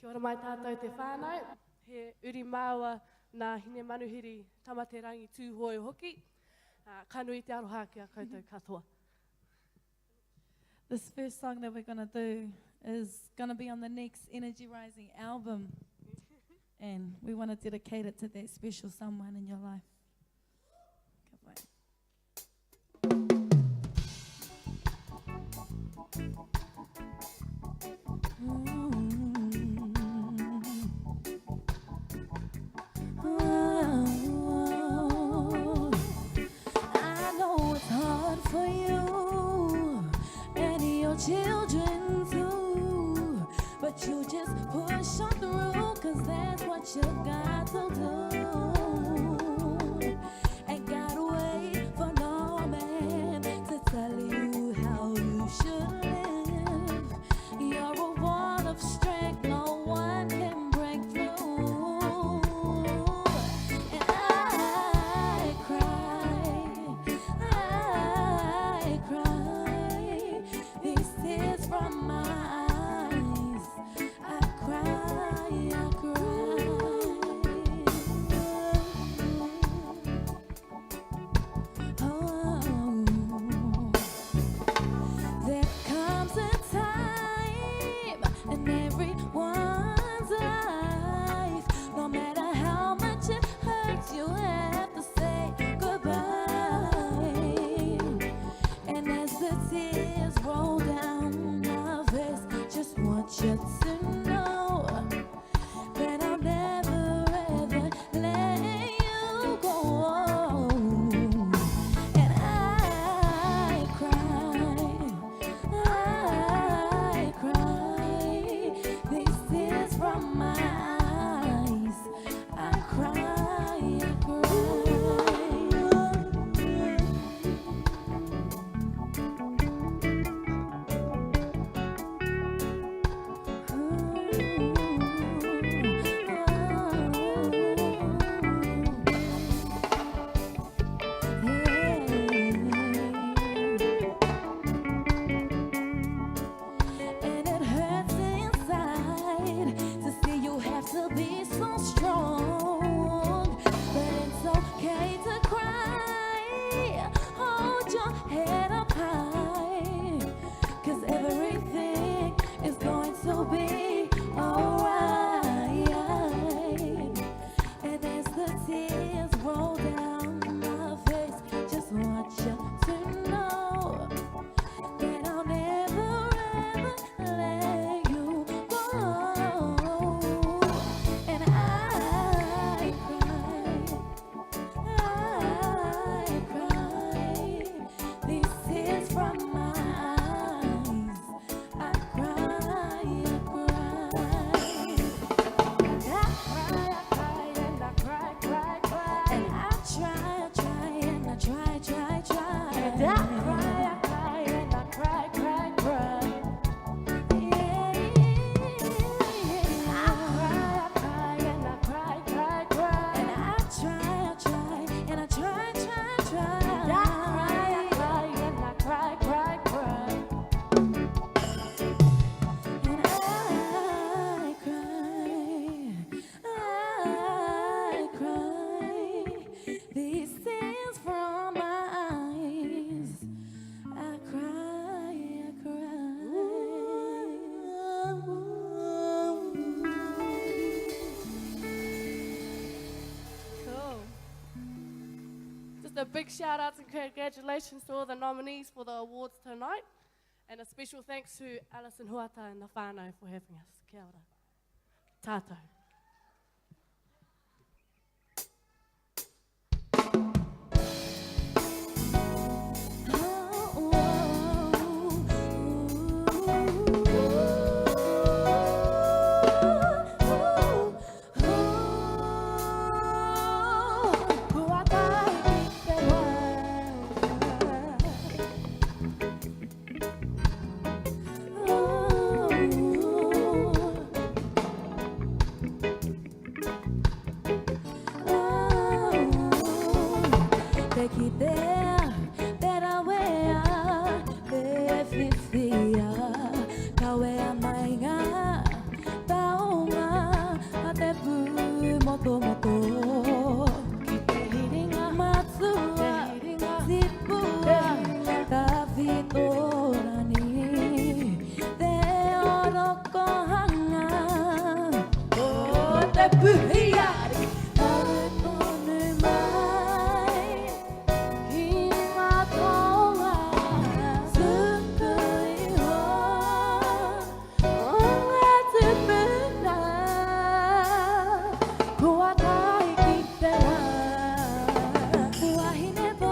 Kia ora mai tātou te whānau. He uri māua nā hine manuhiri tamaterangi tūhoi hoki. Kanui te aroha ki a koutou katoa. This first song that we're going to do is going to be on the next Energy Rising album. And we want to dedicate it to that special someone in your life. I know it's hard for you and your children too, but you just push on through, 'cause that's what you got to do. Ain't gotta wait for no man to tell you how you should live. You're a wall of strength no one can break through. And I cry, these tears from my eyes. I cry, I cry. Oh, there comes a time in everyone's life, no matter how much it hurts, you have to say goodbye. And as the tears roll down my face, just want you to know that I'll never ever let you go. And I cry, these tears from my eyes. I cry, I And it hurts inside to see you have to be so strong, but it's okay to cry. Hold your head up high, 'cause everything is going to be alright. And as the tears roll down my face, just want you to know that I'll never ever let you go. And I cry, these tears from my eyes. I cry, I cry. I cry and I cry, and I try and I try. And I cry and I cry. Yeah. I cry and I cry. And I try and I try. And I cry and I cry. And I cry, these tears from my eyes. I cry, I cry. Cool. Just a big shout out and congratulations to all the nominees for the awards tonight. And a special thanks to Alison Huata and the whānau for having us. Kia ora. Tātou. Oh, 부히야리 나를 오늘 말 힘아 동안 승부이와 옹아즈문나 고아다이 기대라 고아히네보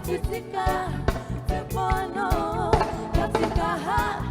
Katika, katika,